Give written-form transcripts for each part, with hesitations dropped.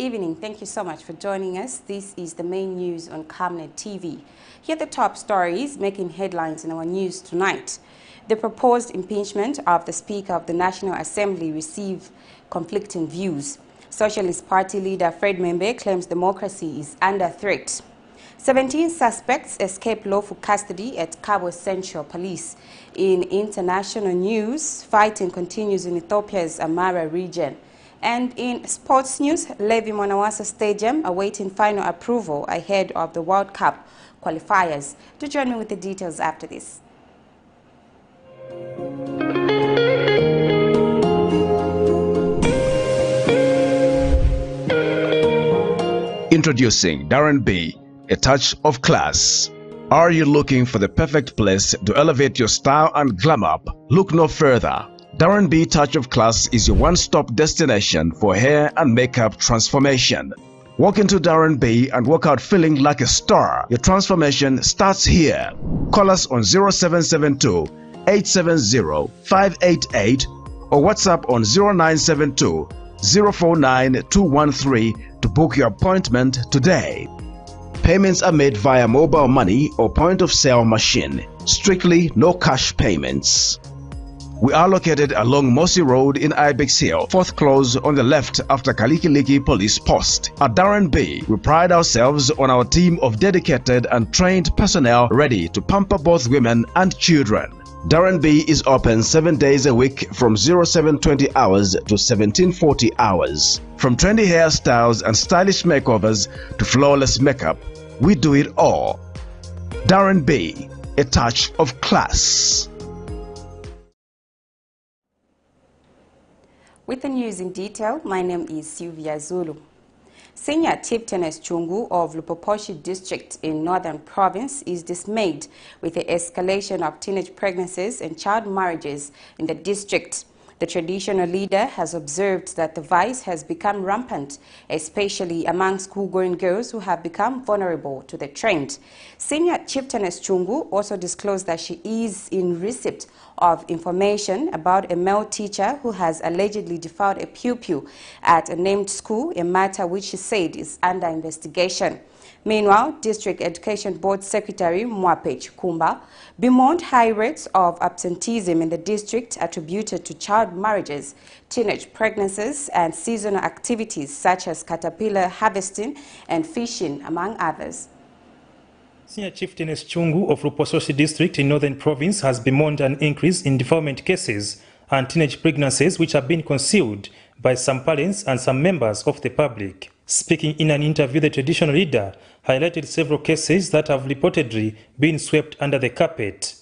evening. Thank you so much for joining us. This is the main news on Camnet TV. Here are the top stories making headlines in our news tonight. The proposed impeachment of the Speaker of the National Assembly received conflicting views. Socialist Party leader Fred Membe claims democracy is under threat. 17 suspects escaped lawful custody at KABWE Central Police. In international news, fighting continues in Ethiopia's AMHARA region. And in sports news, LEVY MWANAWASA Stadium awaiting final approval ahead of the World Cup qualifiers. Do join me with the details after this. Introducing Darren B, a touch of class. Are you looking for the perfect place to elevate your style and glam up? Look no further. Darren B Touch of Class is your one-stop destination for hair and makeup transformation. Walk into Darren B and walk out feeling like a star. Your transformation starts here. Call us on 0772 870 588 or WhatsApp on 0972 049 213 to book your appointment today. Payments are made via mobile money or point-of-sale machine. Strictly no cash payments. We are located along Mossy Road in Ibex Hill, 4th close on the left after Kalikiliki Police Post. At Darren B, we pride ourselves on our team of dedicated and trained personnel ready to pamper both women and children. Darren B is open 7 days a week from 0720 hours to 1740 hours. From trendy hairstyles and stylish makeovers to flawless makeup, we do it all. Darren B, a touch of class. With the news in detail, my name is Sylvia Zulu. Senior Chieftainess Chungu of Lupoposhi District in Northern Province is dismayed with the escalation of teenage pregnancies and child marriages in the district. The traditional leader has observed that the vice has become rampant, especially among school-going girls who have become vulnerable to the trend. Senior Chieftainess Chungu also disclosed that she is in receipt of information about a male teacher who has allegedly defiled a pupil at a named school, a matter which she said is under investigation. Meanwhile, District Education Board Secretary Mwapech Kumba bemoaned high rates of absenteeism in the district attributed to child marriages, teenage pregnancies, and seasonal activities such as caterpillar harvesting and fishing, among others. Senior Chieftainess Chungu of Lupoposhi District in Northern Province has bemoaned an increase in defilement cases and teenage pregnancies which have been concealed by some parents and some members of the public. Speaking in an interview, the traditional leader highlighted several cases that have reportedly been swept under the carpet.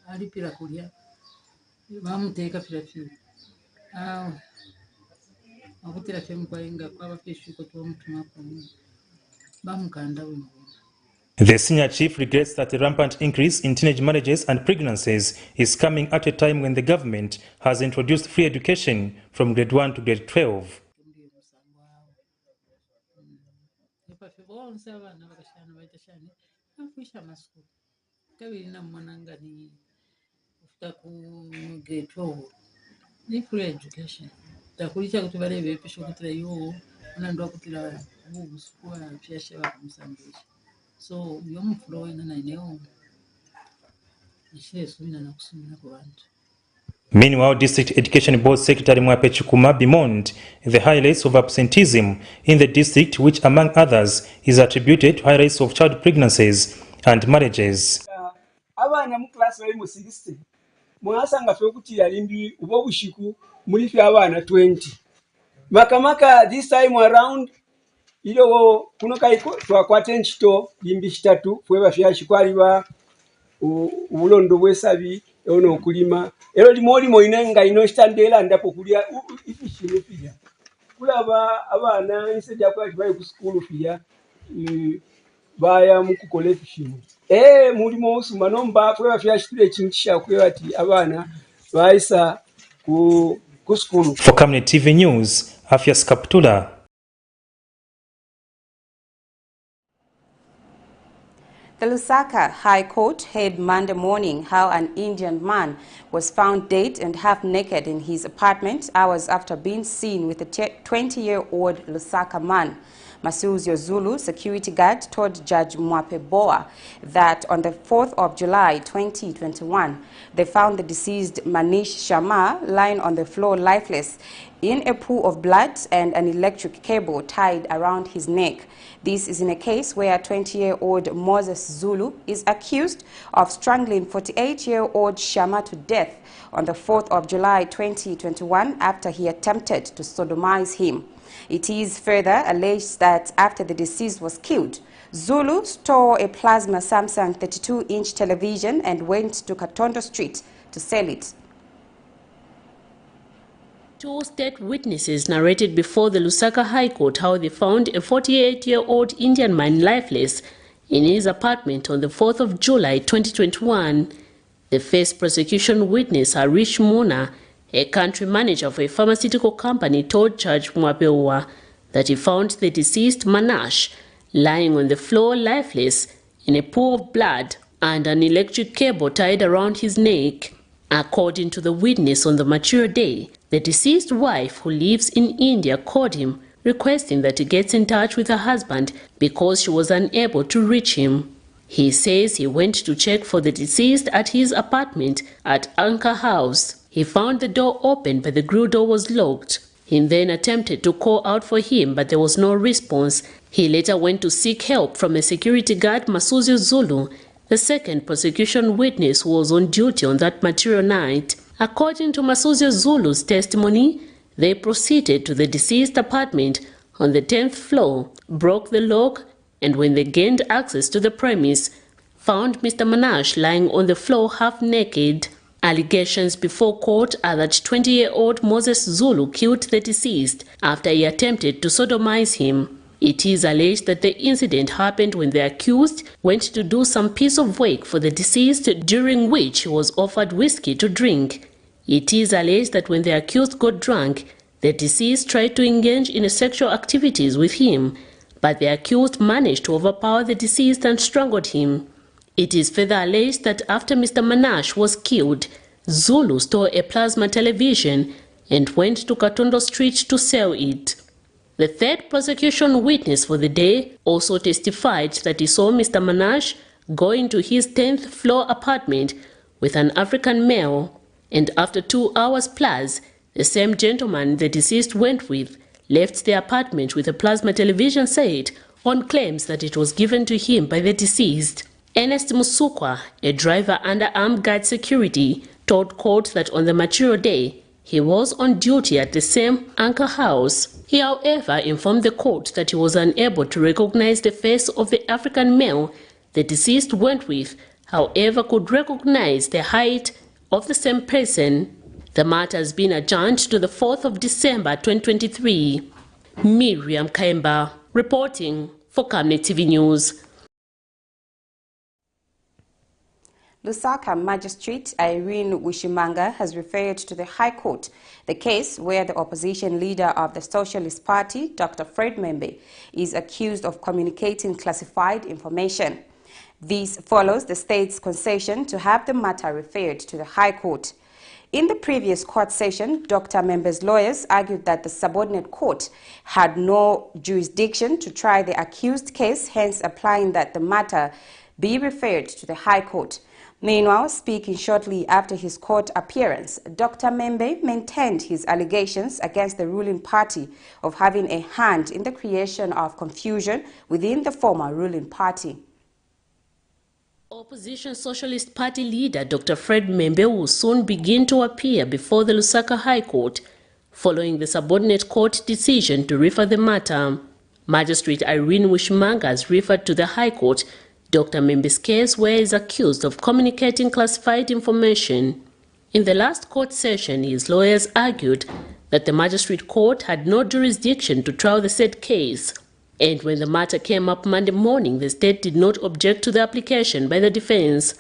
alipira kulia bamuteka pirafiri akutira femu kwa inga kwa bafishu ko tumutuma ko bamukanda we. The senior chief regrets that the rampant increase in teenage marriages and pregnancies is coming at a time when the government has introduced free education from grade 1 to grade 12. Ni free education. Takulicha kuti barebe pesho kutira yo unandwa kutira ubusukwa pyashe bakumsambisha. So yo mflow ina na eneo. Ishe sumina na kusumina kwa bantu. Meanwhile, District Education Board Secretary Mwapech Kumba bemoaned the high rates of absenteeism in the district, which among others is attributed to high rates of child pregnancies and marriages. Abana mu class bali mu 60 mwasanga fe kuti yalimbi ubo bushiku muri fe abana 20 makamaka this time around ilo kuno kaiko twakwate nchito limbi 3 fwe bafya shikwaliba ubulondo bwesabi ono kulima ero limoli moinenga ino standela ndapo kulia ifishime pia kulaba abana instead ya kwa ku school pia baya mu kukola ifishime mulimo usuma nomba fwe bafyashitule ekintu kishakwe ati abana baisa ku school. For Camnet TV News, Afias Kaptula. The Lusaka High Court heard Monday morning how an Indian man was found dead and half naked in his apartment hours after being seen with a 20-year-old Lusaka man. Masuzio Zulu, security guard, told Judge Mwapeboa that on the 4th of July 2021, they found the deceased Manish Sharma lying on the floor lifeless in a pool of blood and an electric cable tied around his neck. This is in a case where 20-year-old Moses Zulu is accused of strangling 48-year-old Sharma to death on the 4th of July 2021 after he attempted to sodomize him. It is further alleged that after the deceased was killed, Zulu stole a plasma Samsung 32-inch television and went to Katondo Street to sell it. Two state witnesses narrated before the Lusaka High Court how they found a 48-year-old Indian man lifeless in his apartment on the 4th of July 2021. The first prosecution witness, Harish Muna, a country manager for a pharmaceutical company, told Judge Mwapewa that he found the deceased Manash lying on the floor lifeless in a pool of blood and an electric cable tied around his neck. According to the witness, on the mature day, the deceased wife, who lives in India, called him, requesting that he gets in touch with her husband because she was unable to reach him. He says he went to check for the deceased at his apartment at Anchor House. He found the door open, but the grill door was locked. He then attempted to call out for him, but there was no response. He later went to seek help from a security guard, Masuzio Zulu, the second prosecution witness who was on duty on that material night. According to Masuzio Zulu's testimony, they proceeded to the deceased apartment on the 10th floor, broke the lock, and when they gained access to the premise, found Mr. Manash lying on the floor half naked. Allegations before court are that 20-year-old Moses Zulu killed the deceased after he attempted to sodomize him. It is alleged that the incident happened when the accused went to do some piece of work for the deceased, during which he was offered whiskey to drink. It is alleged that when the accused got drunk, the deceased tried to engage in sexual activities with him, but the accused managed to overpower the deceased and strangled him. It is further alleged that after Mr. Manash was killed, Zulu stole a plasma television and went to Katondo Street to sell it. The third prosecution witness for the day also testified that he saw Mr. Manash go into his 10th floor apartment with an African male, and after 2 hours plus, the same gentleman the deceased went with left the apartment with a plasma television set on claims that it was given to him by the deceased. Ernest Musukwa, a driver under armed guard security, told court that on the material day, he was on duty at the same Anchor House. He, however, informed the court that he was unable to recognize the face of the African male the deceased went with, however could recognize the height of the same person. The matter has been adjourned to the 4th of December 2023. Miriam Kaimba, reporting for Camnet TV News. Lusaka Magistrate Irene Wishimanga has referred to the High Court the case where the opposition leader of the Socialist Party, Dr. Fred Membe, is accused of communicating classified information. This follows the state's concession to have the matter referred to the High Court. In the previous court session, Dr. Membe's lawyers argued that the subordinate court had no jurisdiction to try the accused case, hence applying that the matter be referred to the High Court. Meanwhile, speaking shortly after his court appearance, Dr. Membe maintained his allegations against the ruling party of having a hand in the creation of confusion within the former ruling party. Opposition Socialist Party leader Dr. Fred Membe will soon begin to appear before the Lusaka High Court, following the subordinate court decision to refer the matter. Magistrate Irene Wishimanga has referred to the High Court Dr. Membe's case, where he is accused of communicating classified information. In the last court session, his lawyers argued that the magistrate court had no jurisdiction to try the said case. And when the matter came up Monday morning, the state did not object to the application by the defense,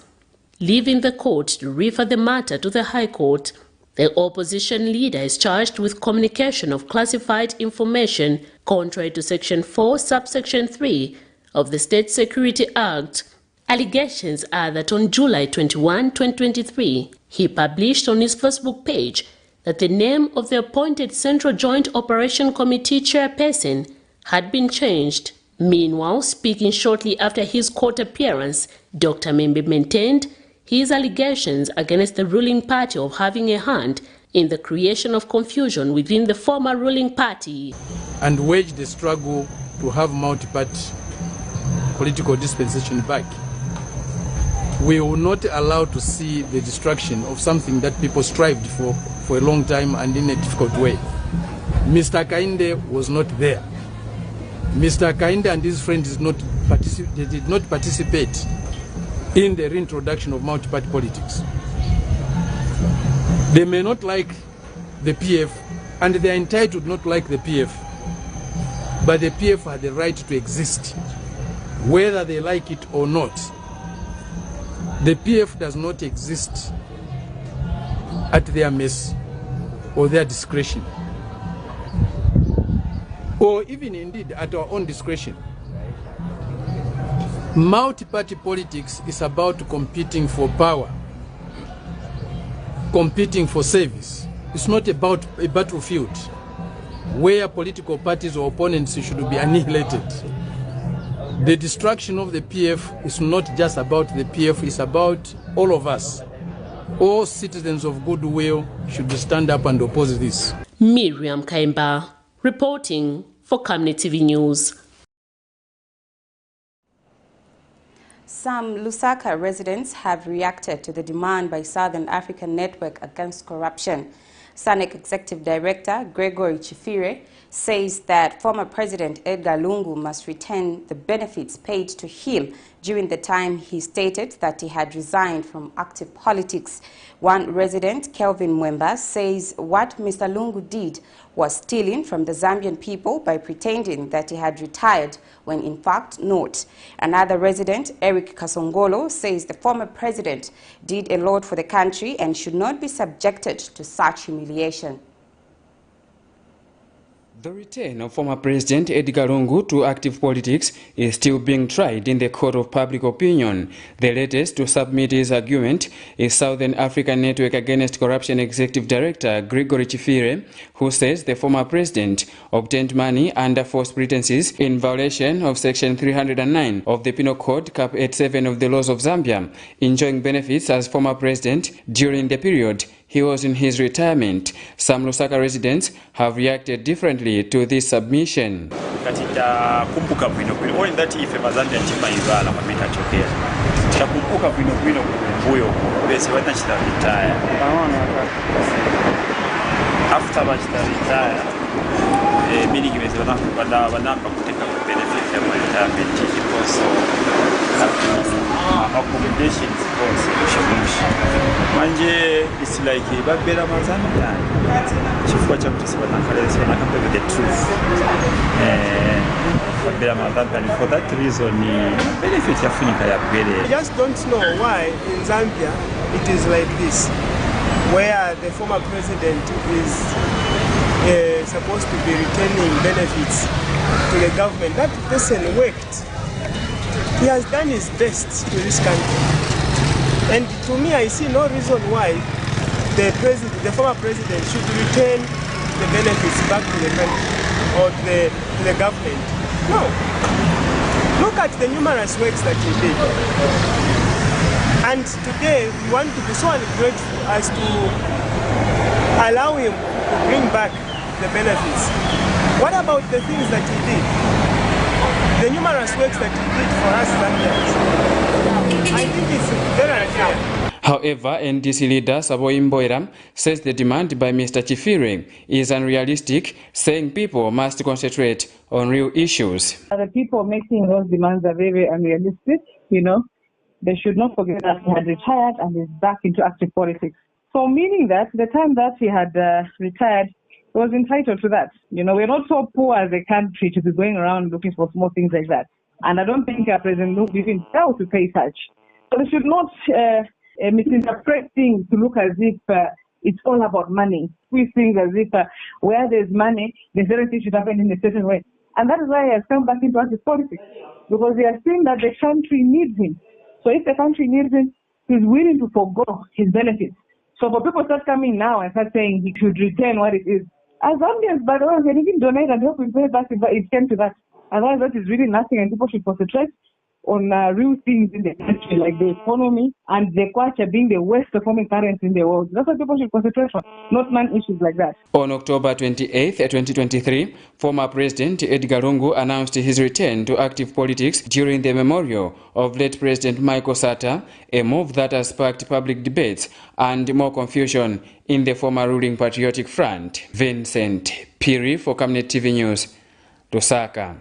leaving the court to refer the matter to the High Court. The opposition leader is charged with communication of classified information contrary to Section 4, Subsection 3 of the State Security Act. Allegations are that on July 21, 2023, he published on his Facebook page that the name of the appointed Central Joint Operation Committee chairperson had been changed. Meanwhile, speaking shortly after his court appearance, Dr. Membe maintained his allegations against the ruling party of having a hand in the creation of confusion within the former ruling party. And waged the struggle to have multi-party political dispensation back. We will not allow to see the destruction of something that people strived for a long time and in a difficult way. Mr. Kainde was not there. Mr. Kainde and his friends did not participate in the reintroduction of multi-party politics. They may not like the PF, and they are entitled not to like the PF, but the PF had the right to exist, whether they like it or not. The PF does not exist at their mercy or their discretion, or even indeed at our own discretion. Multi-party politics is about competing for power, competing for service. It's not about a battlefield where political parties or opponents should be annihilated. The destruction of the PF is not just about the PF, it's about all of us. All citizens of goodwill should stand up and oppose this. Miriam Kaimba, reporting for Camnet TV News. Some Lusaka residents have reacted to the demand by Southern African Network Against Corruption. SANEC Executive Director Gregory Chifire says that former President Edgar Lungu must retain the benefits paid to him during the time he stated that he had resigned from active politics. One resident, Kelvin Mwemba, says what Mr. Lungu did was stealing from the Zambian people by pretending that he had retired when in fact not. Another resident, Eric Kasongolo, says the former president did a lot for the country and should not be subjected to such humiliation. The return of former President Edgar Lungu to active politics is still being tried in the court of public opinion. The latest to submit his argument is Southern African Network Against Corruption Executive Director Gregory Chifire, who says the former president obtained money under false pretenses in violation of Section 309 of the Penal Code, Cap 87 of the laws of Zambia, enjoying benefits as former president during the period he was in his retirement. Some Lusaka residents have reacted differently to this submission. Accommodations manje it's like babera mazamita chifukwa cha kuti sibanakhalesana kambe the truth babera mazamita, and for that reason benefit yafunika yapere. I just don't know why in Zambia it is like this, where the former president is supposed to be returning benefits to the government. That person worked. He has done his best to this country. And to me, I see no reason why the former president should return the benefits back to the country or to the government. No. Look at the numerous works that he did. And today, we want to be so ungrateful as to allow him to bring back the benefits. What about the things that he did? The numerous works that he did for us Zambians. I think it's very unfair. However, NDC leader Sabo Imboiram says the demand by Mr. Chifire is unrealistic, saying people must concentrate on real issues. The people making those demands are very unrealistic, you know. They should not forget that he had retired and is back into active politics. So meaning that the time that he had retired, was entitled to that. We're not so poor as a country to be going around looking for small things like that. And I don't think President Nuhu even failed to pay such. So they should not misinterpret things to look as if it's all about money. We think as if where there's money, the certain things should happen in a certain way. And that is why he has come back into active politics, because he has seen that the country needs him. So if the country needs him, he's willing to forgo his benefits. So for people start coming now and start saying he should return what it is, as Zambians, by the way, can even donate and help him pay back if it came to that. Otherwise, that is really nothing, and people should concentrate on real things in the country, like the economy and the kwacha being the worst performing currency in the world. That's what people should concentrate on, not non-issues like that. On October 28, 2023, former President Edgar Lungu announced his return to active politics during the memorial of late President Michael Sata, a move that has sparked public debates and more confusion in the former ruling Patriotic Front. Vincent Piri for Camnet TV News, Lusaka.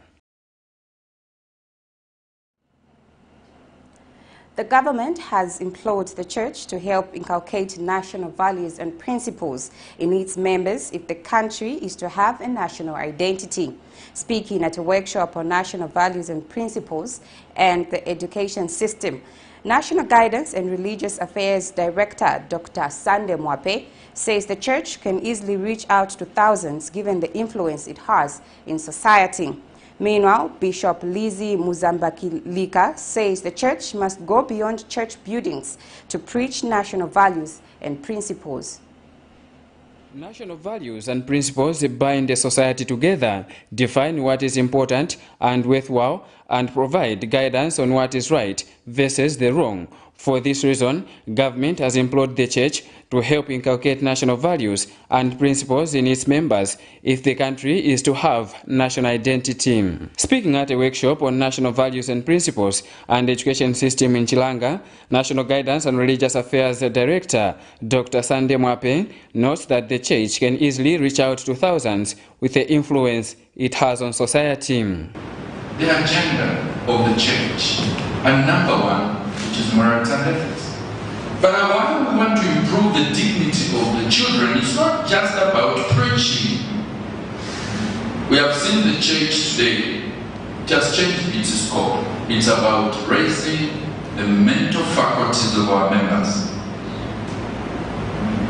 The government has implored the church to help inculcate national values and principles in its members if the country is to have a national identity. Speaking at a workshop on national values and principles and the education system, National Guidance and Religious Affairs Director Dr. Sande Mwape says the church can easily reach out to thousands given the influence it has in society. Meanwhile, Bishop Lizzie Muzambakilika says the church must go beyond church buildings to preach national values and principles. National values and principles bind a society together, define what is important and worthwhile, and provide guidance on what is right versus the wrong. For this reason, government has implored the church to help inculcate national values and principles in its members if the country is to have national identity. Speaking at a workshop on national values and principles and education system in Chilanga, National Guidance and Religious Affairs Director Dr. Sande Mwape notes that the church can easily reach out to thousands with the influence it has on society. The agenda of the church, and number one, which is morals and ethics. But why we want to improve the dignity of the children, it's not just about preaching. We have seen the church today just change its scope. It's about raising the mental faculties of our members.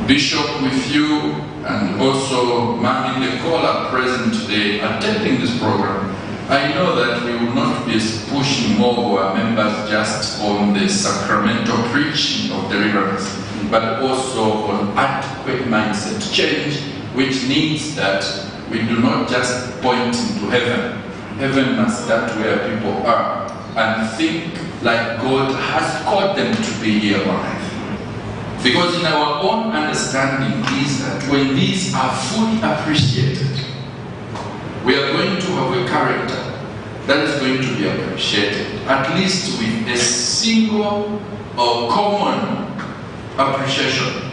Bishop, with you and also Mami Lekola present today attending this program, I know that we will not be pushing more of our members just on the sacramental preaching of deliverance, but also on adequate mindset change, which needs that we do not just point into heaven. Heaven must start where people are and think like God has called them to be here on earth. Because in our own understanding is that when these are fully appreciated, we are going to have a character that is going to be appreciated, at least with a single or common appreciation.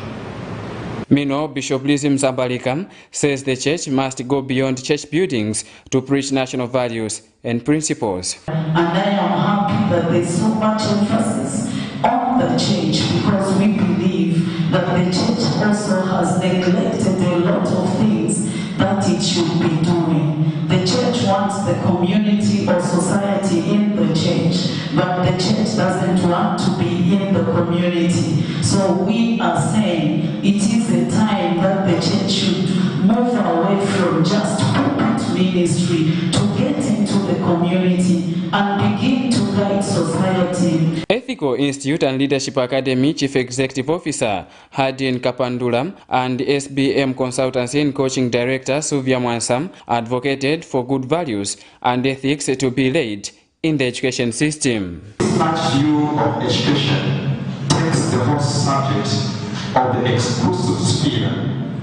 Meanwhile, Bishop Lizzie Muzambakilika says the church must go beyond church buildings to preach national values and principles. And I am happy that there's so much emphasis on the church because we believe that the church also has neglected a lot of things that it should be doing. The church wants the community or society in the church, but the church doesn't want to be in the community. So we are saying it is a time that the church should move away from just pulpit ministry to get into the community and begin to guide society. Ethical Institute and Leadership Academy Chief Executive Officer Hadin Kapandula and SBM Consultancy and Coaching Director Suvia Mwansam advocated for good values and ethics to be laid in the education system. Such view of education takes the whole subject of the exclusive sphere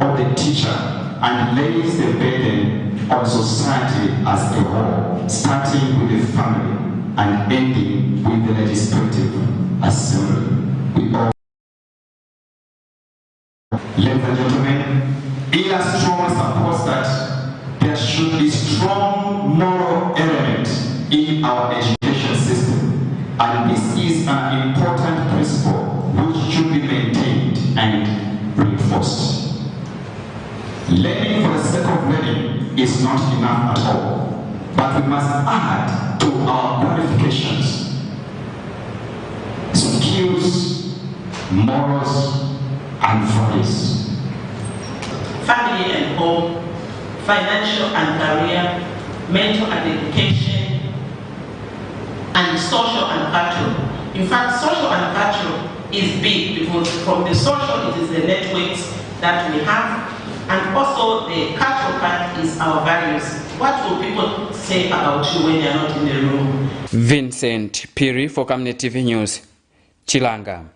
of the teacher and lays the burden on society as a whole, starting with the family and ending with the legislative assembly. We all, ladies and gentlemen, ILA strongly supports that there should be strong moral element in our education system, and this is an important principle which should be maintained and reinforced. Learning for the sake of learning is not enough at all, but we must add to our qualifications skills, morals, and values. Family and home, financial and career, mental and education, and social and cultural. In fact, social and cultural is big because from the social it is the networks that we have, and also the cultural part is our values. What will people say about you when you're not in the room? Vincent Piri for Camnet TV News, Chilanga.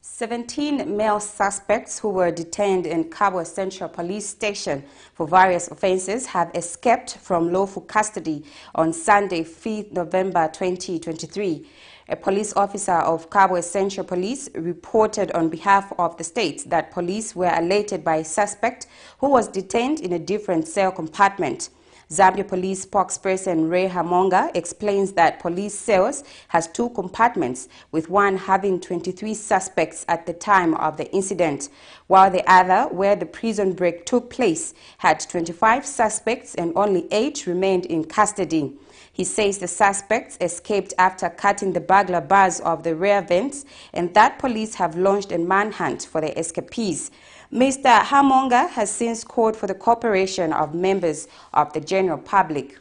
17 male suspects who were detained in KABWE Central Police Station for various offences have escaped from lawful custody on Sunday, 5th November 2023. A police officer of KABWE Central Police reported on behalf of the state that police were alerted by a suspect who was detained in a different cell compartment. Zambia Police spokesperson Ray Hamonga explains that police cells has 2 compartments, with one having 23 suspects at the time of the incident, while the other, where the prison break took place, had 25 suspects and only 8 remained in custody. He says the suspects escaped after cutting the burglar bars of the rear vents and that police have launched a manhunt for the escapees. Mr. Hamonga has since called for the cooperation of members of the general public.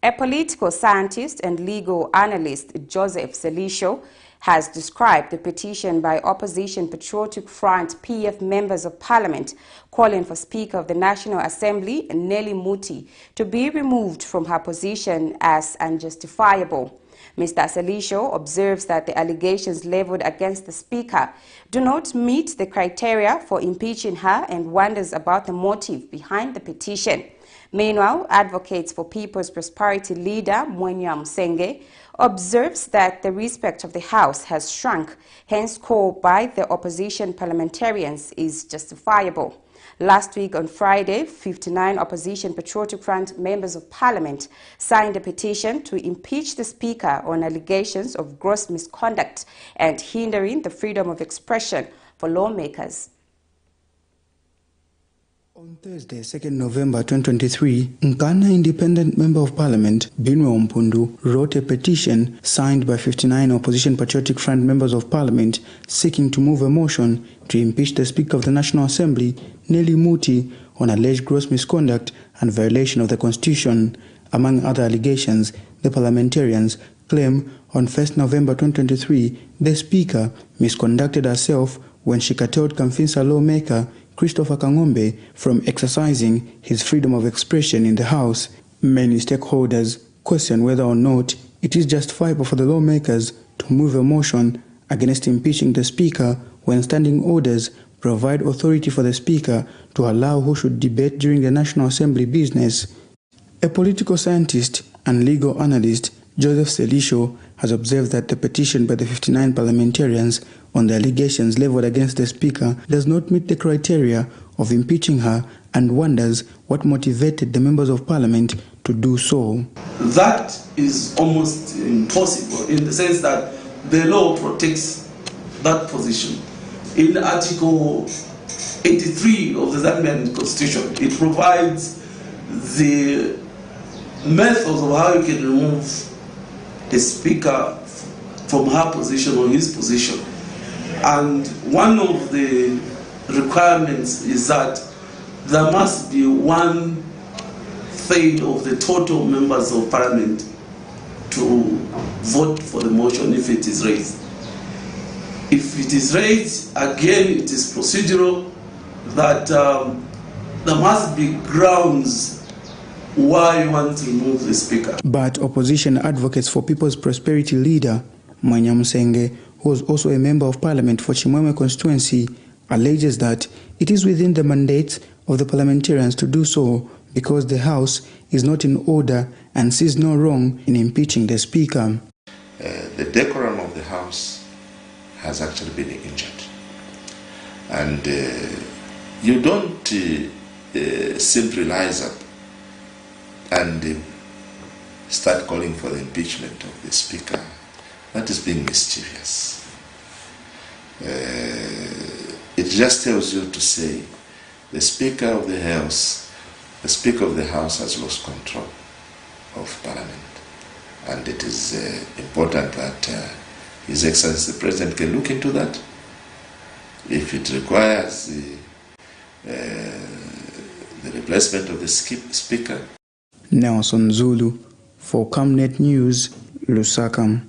A political scientist and legal analyst, Joseph Selisho, has described the petition by Opposition Patriotic Front PF members of Parliament calling for Speaker of the National Assembly, Nelly Muti, to be removed from her position as unjustifiable. Mr. Selisho observes that the allegations leveled against the Speaker do not meet the criteria for impeaching her and wonders about the motive behind the petition. Meanwhile, advocates for People's Prosperity leader MWANAWASA observes that the respect of the House has shrunk, hence call by the opposition parliamentarians is justifiable. Last week on Friday, 59 Opposition Patriotic Front members of Parliament signed a petition to impeach the Speaker on allegations of gross misconduct and hindering the freedom of expression for lawmakers. On Thursday, 2nd November 2023, Nkana Independent Member of Parliament, Binwe Mpundu, wrote a petition signed by 59 Opposition Patriotic Front members of Parliament seeking to move a motion to impeach the Speaker of the National Assembly, Nelly Muti, on alleged gross misconduct and violation of the Constitution. Among other allegations, the parliamentarians claim on 1st November 2023, the Speaker misconducted herself when she curtailed Kamfinsa lawmaker Christopher Kangombe from exercising his freedom of expression in the House. Many stakeholders question whether or not it is justifiable for the lawmakers to move a motion against impeaching the Speaker when standing orders provide authority for the Speaker to allow who should debate during the National Assembly business. A political scientist and legal analyst, Joseph Selisho, has observed that the petition by the 59 parliamentarians on the allegations leveled against the Speaker does not meet the criteria of impeaching her and wonders what motivated the members of Parliament to do so. That is almost impossible in the sense that the law protects that position. In Article 83 of the Zambian Constitution, it provides the methods of how you can remove a Speaker from her position or his position. And one of the requirements is that there must be 1/3 of the total members of Parliament to vote for the motion if it is raised. If it is raised, again, it is procedural that there must be grounds why you want to remove the Speaker. But opposition advocates for People's Prosperity leader MWANAWASA, who was also a member of Parliament for Chimwemwe constituency, alleges that it is within the mandate of the parliamentarians to do so because the House is not in order and sees no wrong in impeaching the Speaker. The decorum of the House has actually been injured. And you don't simply rise up and start calling for the impeachment of the Speaker that is being mischievous. It just tells you to say the Speaker of the House has lost control of Parliament, and it is important that His Excellency the President can look into that. If it requires the replacement of the Speaker. Nelson Zulu for Camnet News, Lusaka.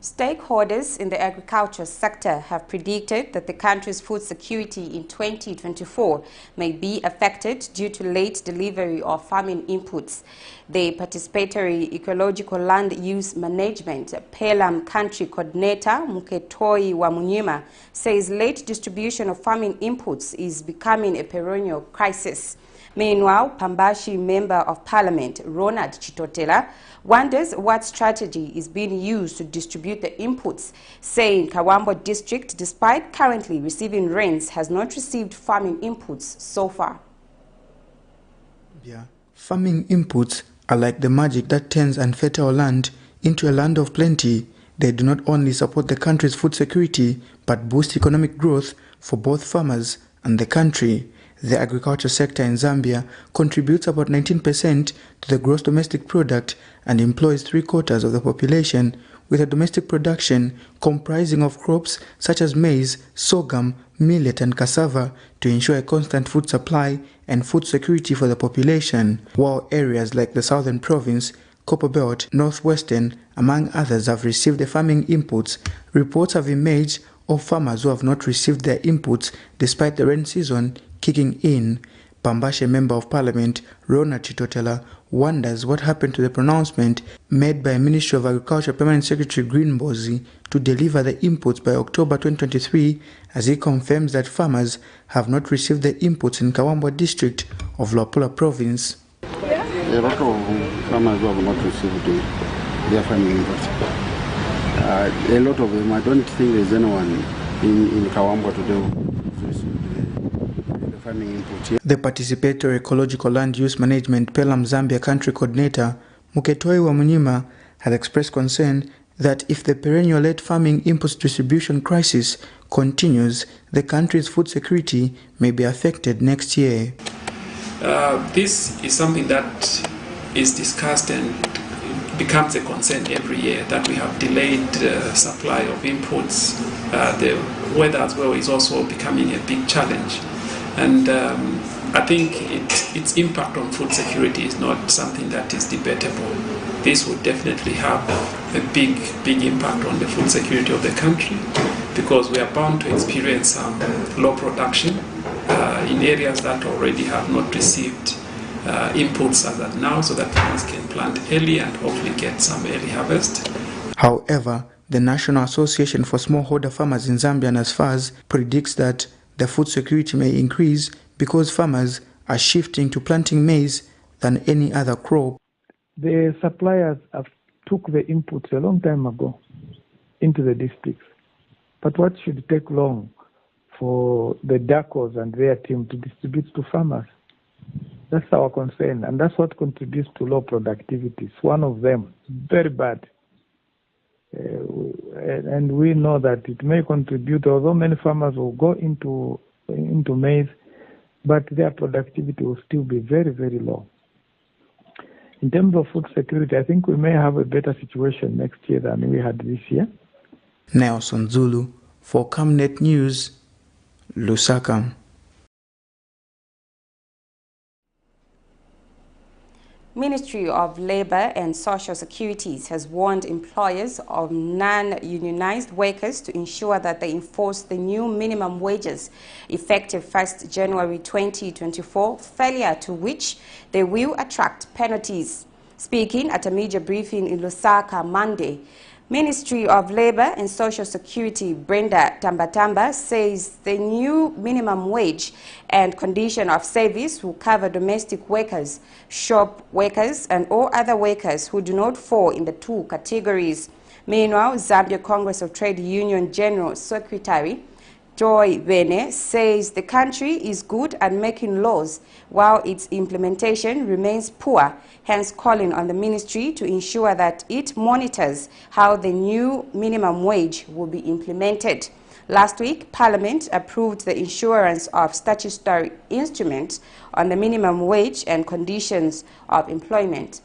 Stakeholders in the agriculture sector have predicted that the country's food security in 2024 may be affected due to late delivery of farming inputs. The Participatory Ecological Land Use Management PEACEMAKERS Country Coordinator Muketoi Wamunyima says late distribution of farming inputs is becoming a perennial crisis. Meanwhile, Pambashi Member of Parliament Ronald Chitotela wonders what strategy is being used to distribute the inputs, saying KABWE district, despite currently receiving rains, has not received farming inputs so far. Farming inputs are like the magic that turns unfertile land into a land of plenty. They do not only support the country's food security, but boost economic growth for both farmers and the country. The agriculture sector in Zambia contributes about 19% to the gross domestic product and employs 3/4 of the population, with a domestic production comprising of crops such as maize, sorghum, millet and cassava to ensure a constant food supply and food security for the population, while areas like the Southern Province, Copperbelt, Northwestern, among others, have received the farming inputs. Reports have emerged of farmers who have not received their inputs despite the rain season kicking in. Pambashe Member of Parliament Ronald Chitotela wonders what happened to the pronouncement made by Ministry of Agriculture Permanent Secretary Greenbozi to deliver the inputs by October 2023, as he confirms that farmers have not received the inputs in KABWE district of LAWFUL province. A lot of farmers who have not received their farming inputs. A lot of them, I don't think there's anyone in KABWE today. The Participatory Ecological Land Use Management PEACEMAKERS Zambia Country Coordinator Muketoi Wamunyima has expressed concern that if the perennial late farming inputs distribution crisis continues, the country's food security may be affected next year. This is something that is discussed and becomes a concern every year, that we have delayed supply of inputs. The weather as well is also becoming a big challenge. And I think its impact on food security is not something that is debatable. This would definitely have a big impact on the food security of the country, because we are bound to experience some low production in areas that already have not received inputs as of now, so that farmers can plant early and hopefully get some early harvest. However, the National Association for Smallholder Farmers in Zambia, NASFAS, predicts that the food security may increase because farmers are shifting to planting maize than any other crop. The suppliers have took the inputs a long time ago into the districts. But what should take long for the DACOs and their team to distribute to farmers? That's our concern, and that's what contributes to low productivity. It's one of them, very bad. And we know that it may contribute, although many farmers will go into maize, but their productivity will still be very, very low. In terms of food security, I think we may have a better situation next year than we had this year. Nelson Zulu for Camnet News, Lusaka. Ministry of Labour and Social Security has warned employers of non-unionized workers to ensure that they enforce the new minimum wages effective 1st January 2024, failure to which they will attract penalties. Speaking at a media briefing in Lusaka Monday, Ministry of Labour and Social Security Brenda Tambatamba says the new minimum wage and condition of service will cover domestic workers, shop workers and all other workers who do not fall in the two categories. Meanwhile, Zambia Congress of Trade Union General Secretary Joy Bene says the country is good at making laws while its implementation remains poor, hence calling on the ministry to ensure that it monitors how the new minimum wage will be implemented. Last week, Parliament approved the issuance of statutory instruments on the minimum wage and conditions of employment.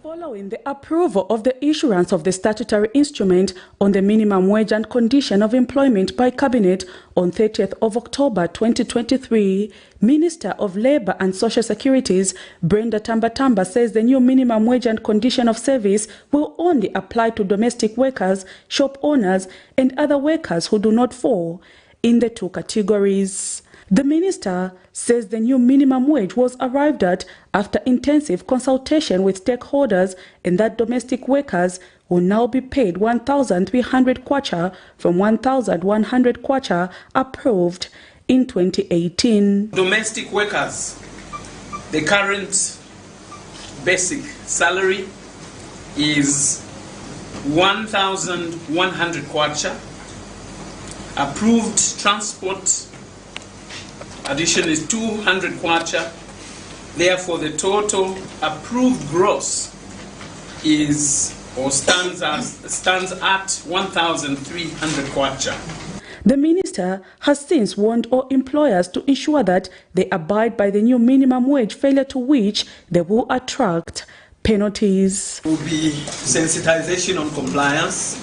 Following the approval of the issuance of the statutory instrument on the minimum wage and condition of employment by Cabinet on 30th of October 2023, Minister of Labour and Social Securities Brenda Tambatamba says the new minimum wage and condition of service will only apply to domestic workers, shop owners and other workers who do not fall in the two categories. The minister says the new minimum wage was arrived at after intensive consultation with stakeholders and that domestic workers will now be paid 1,300 kwacha from 1,100 kwacha approved in 2018. Domestic workers, the current basic salary is 1,100 kwacha. Approved transport addition is 200 kwacha. Therefore, the total approved gross is or stands at 1,300 kwacha. The minister has since warned all employers to ensure that they abide by the new minimum wage, failure to which they will attract penalties. Will be sensitization on compliance.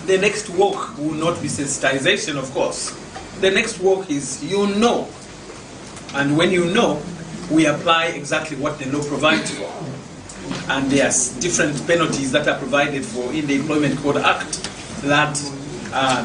The next walk will not be sensitization, of course. The next walk is you know. And when you know, we apply exactly what the law provides for. And there's different penalties that are provided for in the Employment Code Act that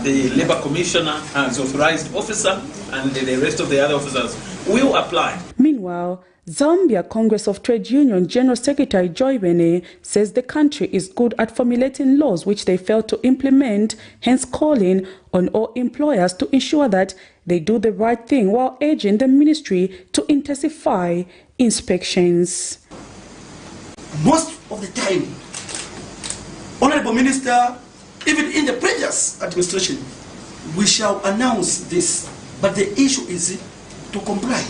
the Labour Commissioner as authorized officer and the rest of the other officers will apply. Meanwhile, Zambia Congress of Trade Union General Secretary Joy Bene says the country is good at formulating laws which they fail to implement, hence calling on all employers to ensure that they do the right thing while urging the ministry to intensify inspections. Most of the time, Honorable Minister, even in the previous administration, we shall announce this, but the issue is to comply.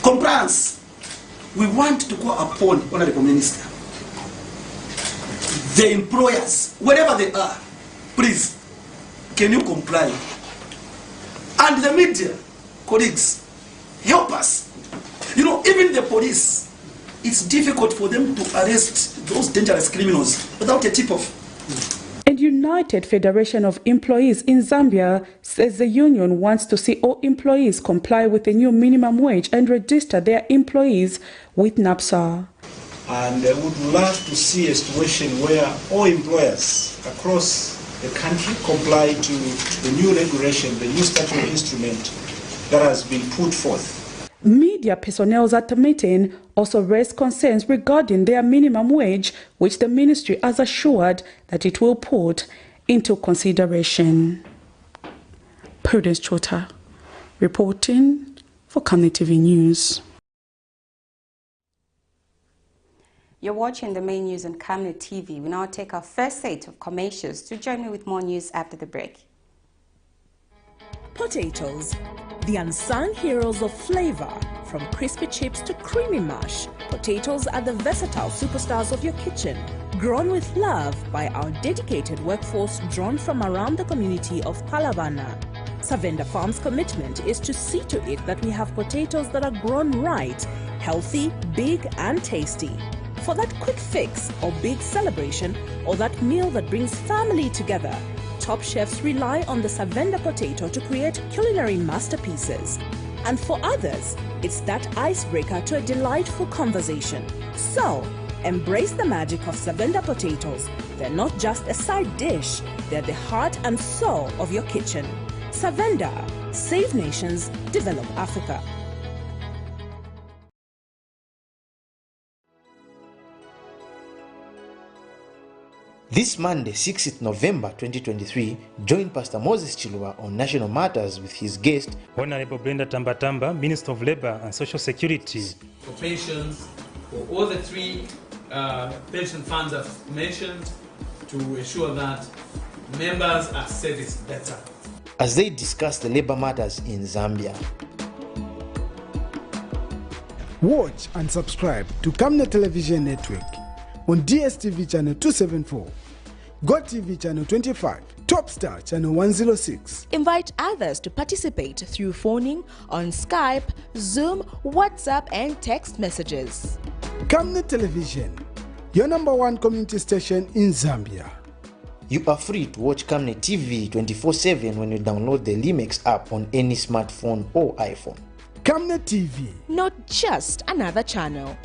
Compliance. We want to go upon, Honorable Minister, the employers, wherever they are, please, can you comply? And the media, colleagues, help us. You know, even the police, it's difficult for them to arrest those dangerous criminals without a tip-off. And United Federation of Employees in Zambia says the union wants to see all employees comply with the new minimum wage and register their employees with NAPSA. And I would love to see a situation where all employers across the country comply to the new regulation, the new statutory instrument that has been put forth. Media personnel at the meeting also raised concerns regarding their minimum wage, which the ministry has assured that it will put into consideration. Prudence Chota, reporting for Camnet TV News. You're watching the main news on Camnet TV. We now take our first set of commercials. To join me with more news after the break. Potatoes, the unsung heroes of flavor. From crispy chips to creamy mash, potatoes are the versatile superstars of your kitchen. Grown with love by our dedicated workforce drawn from around the community of Palavana. Savenda Farm's commitment is to see to it that we have potatoes that are grown right, healthy, big and tasty. For that quick fix or big celebration or that meal that brings family together, top chefs rely on the Savenda potato to create culinary masterpieces. And for others, it's that icebreaker to a delightful conversation. So, embrace the magic of Savenda potatoes. They're not just a side dish, they're the heart and soul of your kitchen. Savenda, save nations, develop Africa. This Monday, 6th November 2023, join Pastor Moses Chiluba on National Matters with his guest, Honorable Brenda Tambatamba, Minister of Labour and Social Security. For pensions, for all the three pension funds I've mentioned, to ensure that members are serviced better. as they discuss the labor matters in Zambia. Watch and subscribe to Camnet Television Network on DSTV channel 274, GoTV channel 25, Topstar channel 106. Invite others to participate through phoning on Skype, Zoom, WhatsApp, and text messages. Camnet Television, your #1 community station in Zambia. You are free to watch Camnet TV 24/7 when you download the Limex app on any smartphone or iPhone. Camnet TV, not just another channel.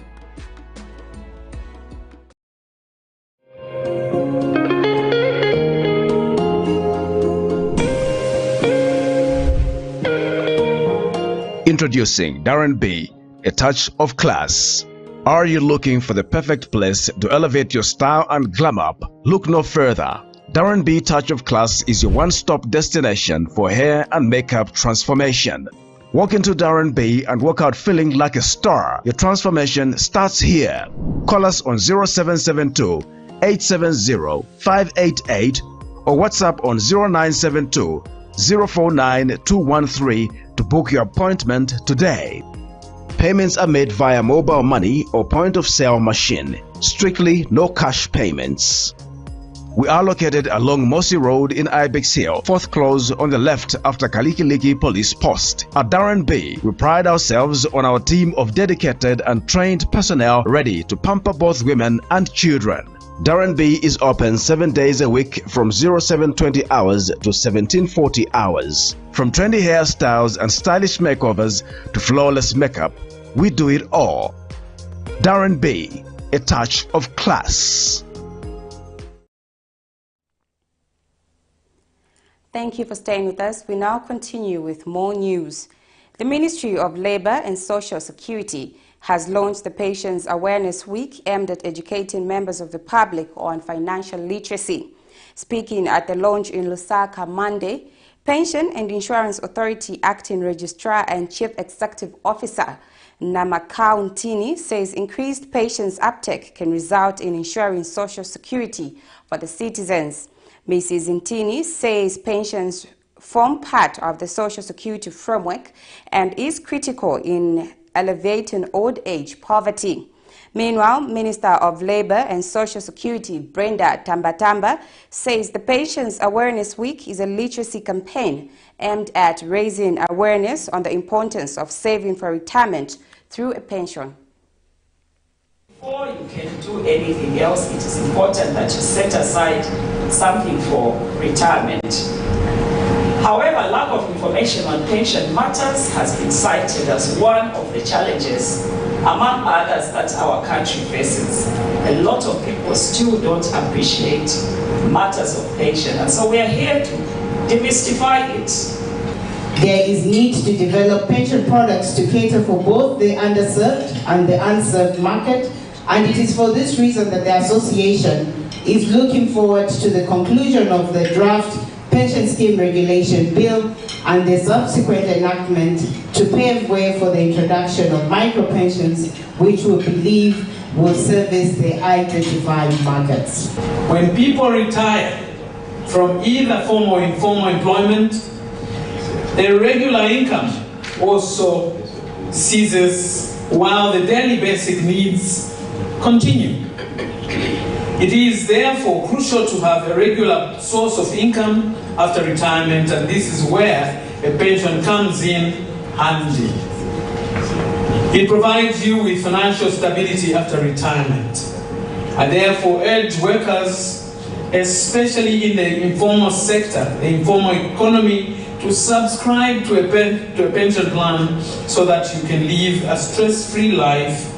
Introducing Darren B, a touch of class. Are you looking for the perfect place to elevate your style and glam up? Look no further. Darren B Touch of Class is your one-stop destination for hair and makeup transformation. Walk into Darren B and walk out feeling like a star. Your transformation starts here. Call us on 0772 870 588 or WhatsApp on 0972 049 213 to book your appointment today. Payments are made via mobile money or point-of-sale machine. Strictly no cash payments. We are located along Mossy Road in Ibex Hill, 4th close on the left after Kalikiliki Police Post. At Darren B, we pride ourselves on our team of dedicated and trained personnel ready to pamper both women and children. Darren B is open 7 days a week from 0720 hours to 1740 hours. From trendy hairstyles and stylish makeovers to flawless makeup, we do it all. Darren B, a touch of class. Thank you for staying with us. We now continue with more news. The Ministry of Labour and Social Security has launched the Patients Awareness Week aimed at educating members of the public on financial literacy. Speaking at the launch in Lusaka Monday, Pension and Insurance Authority Acting Registrar and Chief Executive Officer Namakau Ntini says increased patients uptake can result in ensuring social security for the citizens. Mrs. Ntini says pensions form part of the social security framework and is critical in alleviating old age poverty. Meanwhile, Minister of Labour and Social Security Brenda Tambatamba says the Patients Awareness Week is a literacy campaign aimed at raising awareness on the importance of saving for retirement through a pension. Before you can do anything else, it is important that you set aside something for retirement. However, lack of information on pension matters has been cited as one of the challenges, among others, that our country faces. A lot of people still don't appreciate matters of pension, and so we are here to demystify it. There is need to develop pension products to cater for both the underserved and the unserved market, and it is for this reason that the association is looking forward to the conclusion of the draft Pension Scheme Regulation Bill and the subsequent enactment to pave way for the introduction of micro-pensions, which we believe will service the identified markets. When people retire from either formal or informal employment, their regular income also ceases while the daily basic needs continue. It is therefore crucial to have a regular source of income after retirement, and this is where a pension comes in handy. It provides you with financial stability after retirement. I therefore urge workers, especially in the informal sector, the informal economy, to subscribe to a pension plan so that you can live a stress-free life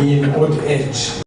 in old age.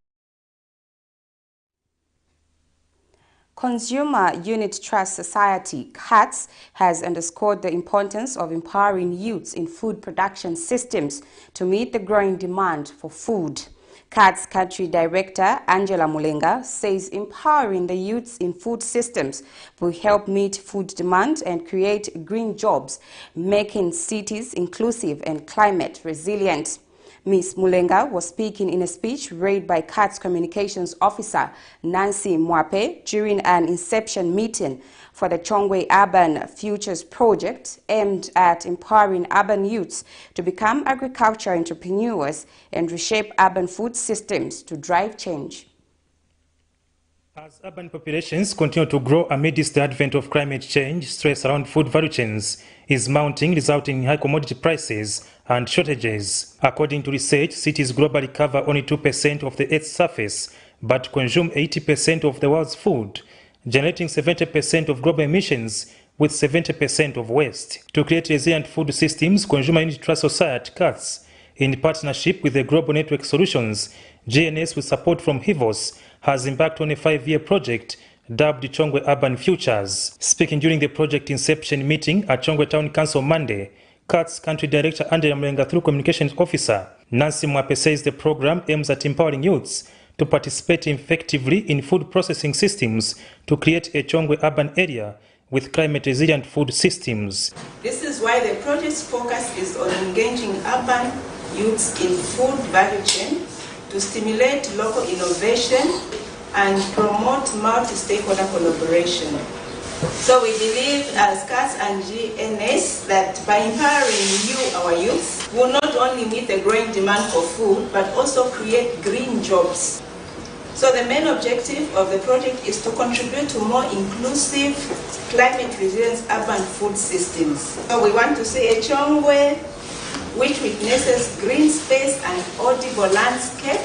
Consumer Unit Trust Society, CUTS, has underscored the importance of empowering youths in food production systems to meet the growing demand for food. CUTS Country Director Angela Mulenga says empowering the youths in food systems will help meet food demand and create green jobs, making cities inclusive and climate resilient. Ms. Mulenga was speaking in a speech read by CAT's communications officer Nancy Mwape during an inception meeting for the Chongwe Urban Futures project aimed at empowering urban youths to become agricultural entrepreneurs and reshape urban food systems to drive change. As urban populations continue to grow amidst the advent of climate change, stress around food value chains is mounting, resulting in high commodity prices and shortages. According to research, cities globally cover only 2% of the Earth's surface, but consume 80% of the world's food, generating 70% of global emissions with 70% of waste. To create resilient food systems, Consumer Unity Trust Society, CATS, in partnership with the Global Network Solutions, GNS with support from HIVOS, has embarked on a 5-year project dubbed Chongwe Urban Futures. Speaking during the project inception meeting at Chongwe Town Council Monday, CAT's Country Director Andrea Mlenga through Communications Officer Nancy Mwape says the program aims at empowering youths to participate effectively in food processing systems to create a Chongwe urban area with climate-resilient food systems. This is why the project's focus is on engaging urban youths in food value chain to stimulate local innovation and promote multi-stakeholder collaboration. So we believe as CATS and GNS that by empowering our youths, will not only meet the growing demand for food, but also create green jobs. So the main objective of the project is to contribute to more inclusive, climate-resilient urban food systems. So we want to see a Chongwe which witnesses green space and audible landscape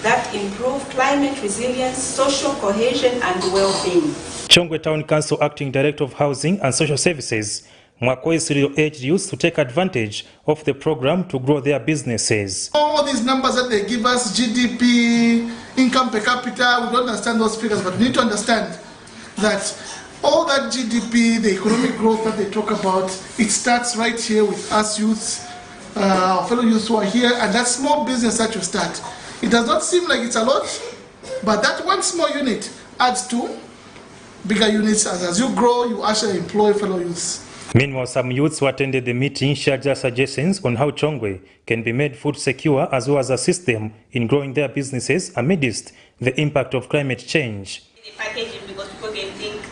that improve climate resilience, social cohesion and well-being. Chongwe Town Council Acting Director of Housing and Social Services, Mwakoe urged youth to take advantage of the program to grow their businesses. All these numbers that they give us, GDP, income per capita, we don't understand those figures, but we need to understand that all that GDP, the economic growth that they talk about, it starts right here with us youths, our fellow youths who are here, and that small business that you start. It does not seem like it's a lot, but that one small unit adds to bigger units, as you grow, you actually employ fellow youths. Meanwhile, some youths who attended the meeting shared their suggestions on how Chongwe can be made food secure as well as assist them in growing their businesses amidst the impact of climate change. The packaging, because people can think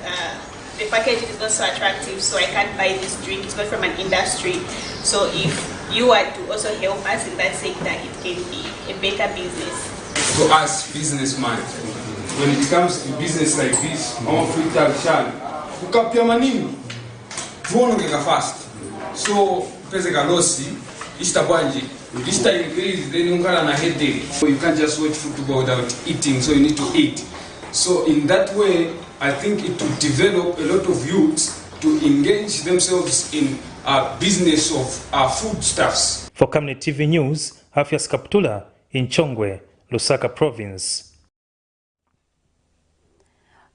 the packaging is not so attractive, so I can't buy this drink, it's not from an industry. So if you are to also help us in that sector, it can be a better business. For us businessmen, when it comes to business like this, fast. So pesa losi ishtabwanji ishta increase then ungala na headache. So you can't just wait food to go without eating, so you need to eat. So in that way, I think it will develop a lot of youths to engage themselves in a business of foodstuffs. For Camnet TV News, Afias Kaptula in Chongwe, Lusaka Province.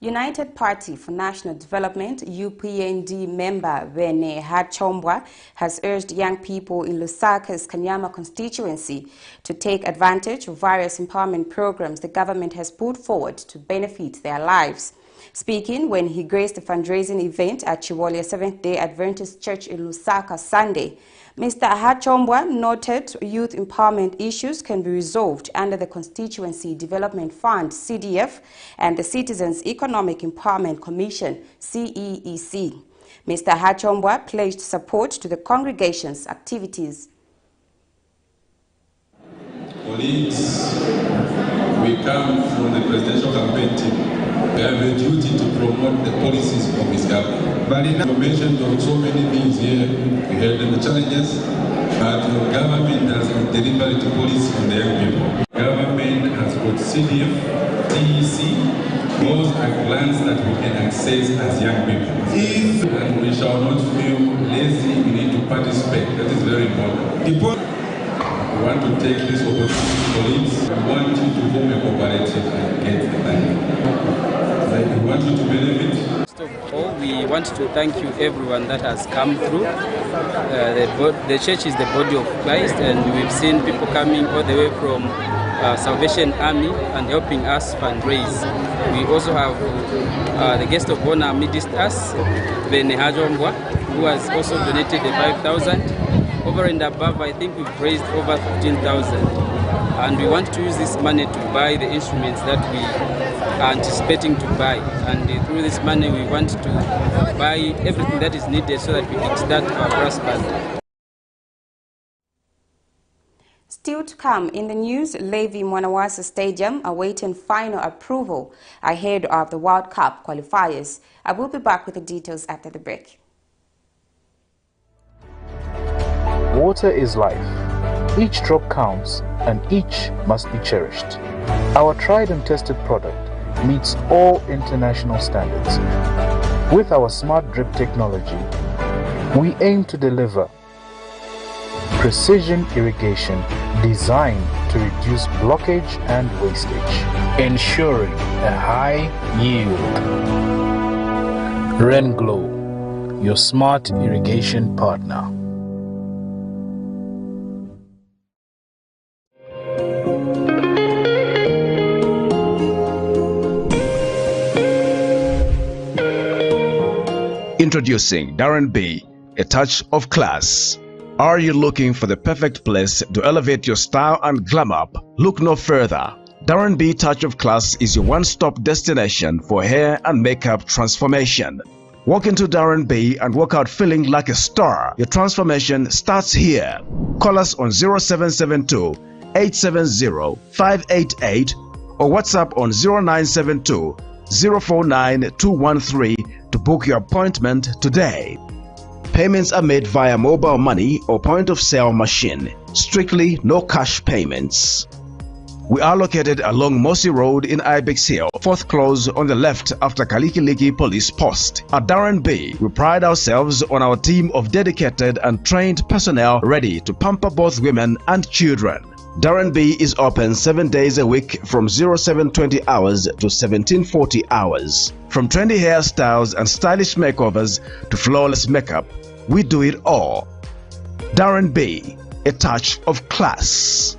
United Party for National Development, UPND member Vene Hachombwa has urged young people in Lusaka's Kanyama constituency to take advantage of various empowerment programs the government has put forward to benefit their lives. Speaking when he graced a fundraising event at Chiwolia Seventh-day Adventist Church in Lusaka Sunday, Mr. Hachombwa noted youth empowerment issues can be resolved under the Constituency Development Fund, CDF, and the Citizens Economic Empowerment Commission, CEEC. Mr. Hachombwa pledged support to the congregation's activities. Colleagues, we come from the presidential campaign team. We have a duty to promote the policies of his government. But you mentioned of so many things here, we heard the challenges, but your government has a deliberate policy on the young people. Government has got CDF, TEC, those are grants that we can access as young people. And we shall not feel lazy, we need to participate. That is very important. We want to take this opportunity, colleagues. We want you to form a cooperative and get the money. We want you to believe it. First of all, we want to thank you, everyone that has come through. The church is the body of Christ, and we've seen people coming all the way from Salvation Army and helping us fundraise. We also have the guest of honor amidst us, Vene Hajombwa, who has also donated the 5,000. Over and above, I think we've raised over 15,000. And we want to use this money to buy the instruments that we are anticipating to buy. And through this money, we want to buy everything that is needed so that we can start our brass band. Still to come in the news, LEVY MWANAWASA Stadium awaiting final approval ahead of the World Cup qualifiers. I will be back with the details after the break. Water is life. Each drop counts and each must be cherished. Our tried and tested product meets all international standards. With our smart drip technology, we aim to deliver precision irrigation designed to reduce blockage and wastage, ensuring a high yield. RenGlow, your smart irrigation partner. Introducing Darren B, a touch of class. Are you looking for the perfect place to elevate your style and glam up? Look no further. Darren B Touch of Class is your one-stop destination for hair and makeup transformation. Walk into Darren B and walk out feeling like a star. Your transformation starts here. Call us on 0772 870 588 or WhatsApp on 0972 049 213 to book your appointment today. Payments are made via mobile money or point-of-sale machine. Strictly no cash payments. We are located along Mossy Road in Ibex Hill, fourth close on the left after Kalikiliki Police Post. At Darren B, we pride ourselves on our team of dedicated and trained personnel ready to pamper both women and children. Darren B is open 7 days a week from 0720 hours to 1740 hours. From trendy hairstyles and stylish makeovers to flawless makeup, we do it all. Darren B, a touch of class.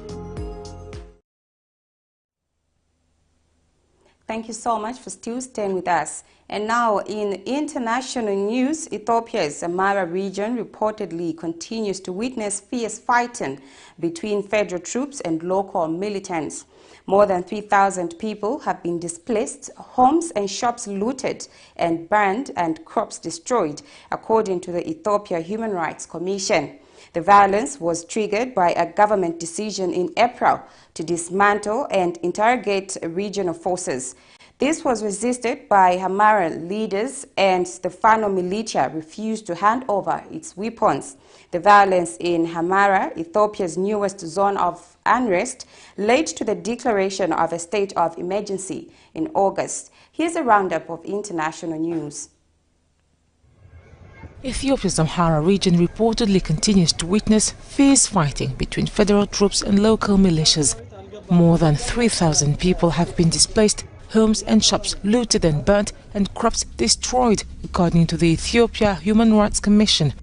Thank you so much for still staying with us. And now in international news, Ethiopia's AMHARA region reportedly continues to witness fierce fighting between federal troops and local militants. More than 3,000 people have been displaced, homes and shops looted and burned and crops destroyed, according to the Ethiopia Human Rights Commission. The violence was triggered by a government decision in April to dismantle and interrogate regional forces. This was resisted by AMHARA leaders, and the Fano militia refused to hand over its weapons. The violence in AMHARA, Ethiopia's newest zone of unrest, led to the declaration of a state of emergency in August. Here's a roundup of international news. Ethiopia's AMHARA region reportedly continues to witness fierce fighting between federal troops and local militias. More than 3,000 people have been displaced, homes and shops looted and burnt, and crops destroyed, according to the Ethiopia Human Rights Commission.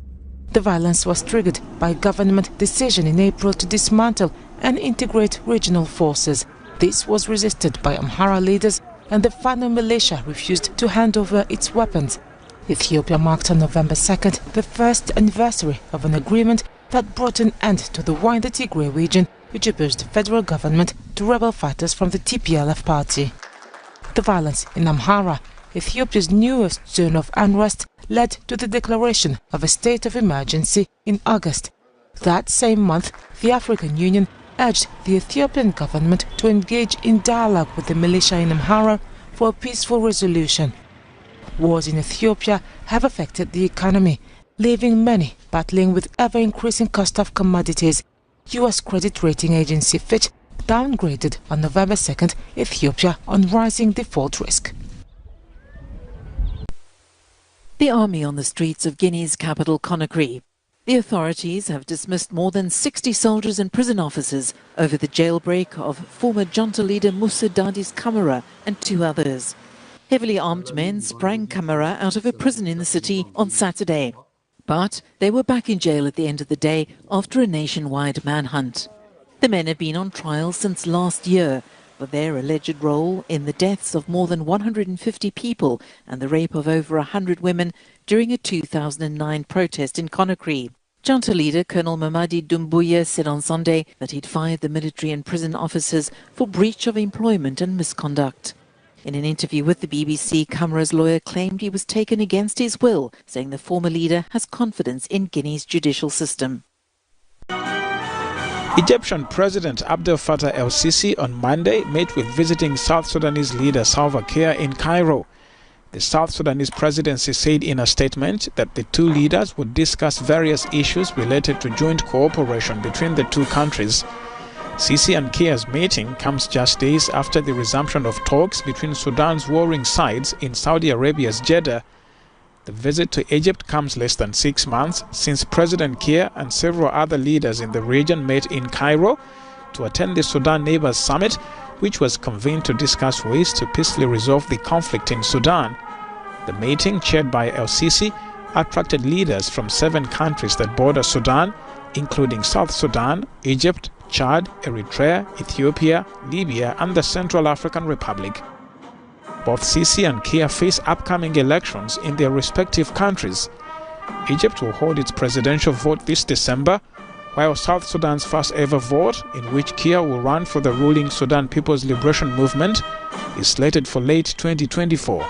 The violence was triggered by a government decision in April to dismantle and integrate regional forces. This was resisted by AMHARA leaders, and the Fano militia refused to hand over its weapons. Ethiopia marked on November 2nd the first anniversary of an agreement that brought an end to the war in the Tigray region, which opposed the federal government to rebel fighters from the TPLF party. The violence in AMHARA, Ethiopia's newest zone of unrest, led to the declaration of a state of emergency in August. That same month, the African Union urged the Ethiopian government to engage in dialogue with the militia in AMHARA for a peaceful resolution. Wars in Ethiopia have affected the economy, leaving many battling with ever-increasing cost of commodities. U.S. credit rating agency Fitch downgraded on November 2nd Ethiopia on rising default risk. The army on the streets of Guinea's capital, Conakry. The authorities have dismissed more than 60 soldiers and prison officers over the jailbreak of former junta leader Musa Dadi's Camara and 2 others. Heavily armed men sprang Camara out of a prison in the city on Saturday. But they were back in jail at the end of the day after a nationwide manhunt. The men have been on trial since last year for their alleged role in the deaths of more than 150 people and the rape of over 100 women during a 2009 protest in Conakry. Junta leader Colonel Mamadi Doumbouya said on Sunday that he'd fired the military and prison officers for breach of employment and misconduct. In an interview with the BBC, Camara's lawyer claimed he was taken against his will, saying the former leader has confidence in Guinea's judicial system. Egyptian President Abdel Fattah el-Sisi on Monday met with visiting South Sudanese leader Salva Kiir in Cairo. The South Sudanese presidency said in a statement that the two leaders would discuss various issues related to joint cooperation between the two countries. Sisi and Kiir's meeting comes just days after the resumption of talks between Sudan's warring sides in Saudi Arabia's Jeddah. The visit to Egypt comes less than 6 months since President Kiir and several other leaders in the region met in Cairo to attend the Sudan Neighbors Summit, which was convened to discuss ways to peacefully resolve the conflict in Sudan. The meeting, chaired by el-Sisi, attracted leaders from 7 countries that border Sudan, including South Sudan, Egypt, Chad, Eritrea, Ethiopia, Libya, and the Central African Republic. Both Sisi and Kiir face upcoming elections in their respective countries. Egypt will hold its presidential vote this December, while South Sudan's first ever vote, in which Kiir will run for the ruling Sudan People's Liberation Movement, is slated for late 2024.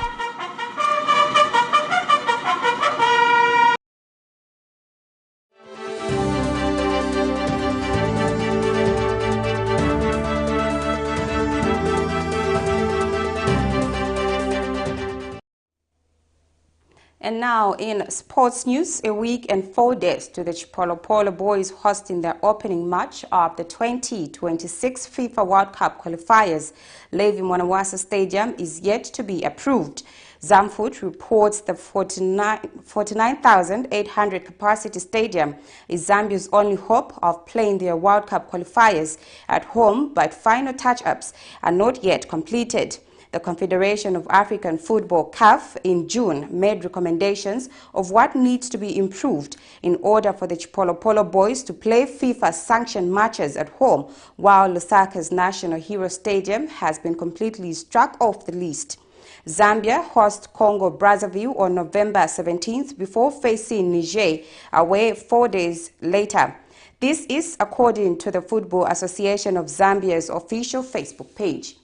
And now in sports news, a week and 4 days to the Chipolopolo boys hosting their opening match of the 2026 FIFA World Cup qualifiers. LEVY MWANAWASA Stadium is yet to be approved. Zamfoot reports the 49,800 capacity stadium is Zambia's only hope of playing their World Cup qualifiers at home, but final touch-ups are not yet completed. The Confederation of African Football (CAF) in June made recommendations of what needs to be improved in order for the Chipolopolo boys to play FIFA-sanctioned matches at home, while Lusaka's National Hero Stadium has been completely struck off the list. Zambia hosts Congo-Brazzaville on November 17th before facing Niger away 4 days later. This is according to the Football Association of Zambia's official Facebook page.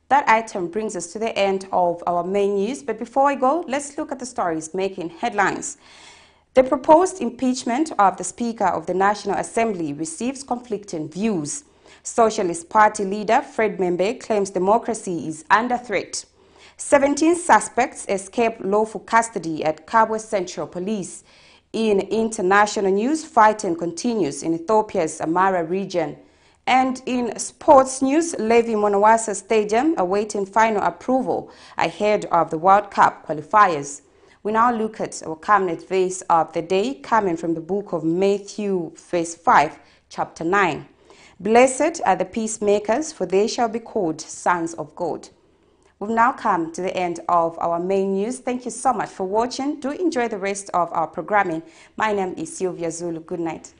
That item brings us to the end of our main news, but before I go, let's look at the stories making headlines. The proposed impeachment of the Speaker of the National Assembly receives conflicting views. Socialist Party leader Fred Membe claims democracy is under threat. 17 suspects escaped lawful custody at KABWE Central Police. In international news, fighting continues in Ethiopia's AMHARA region. And in sports news, LEVY MWANAWASA Stadium awaiting final approval ahead of the World Cup qualifiers. We now look at our Camnet verse of the day, coming from the book of Matthew, verse 5, chapter 9. Blessed are the peacemakers, for they shall be called sons of God. We've now come to the end of our main news. Thank you so much for watching. Do enjoy the rest of our programming. My name is Sylvia Zulu. Good night.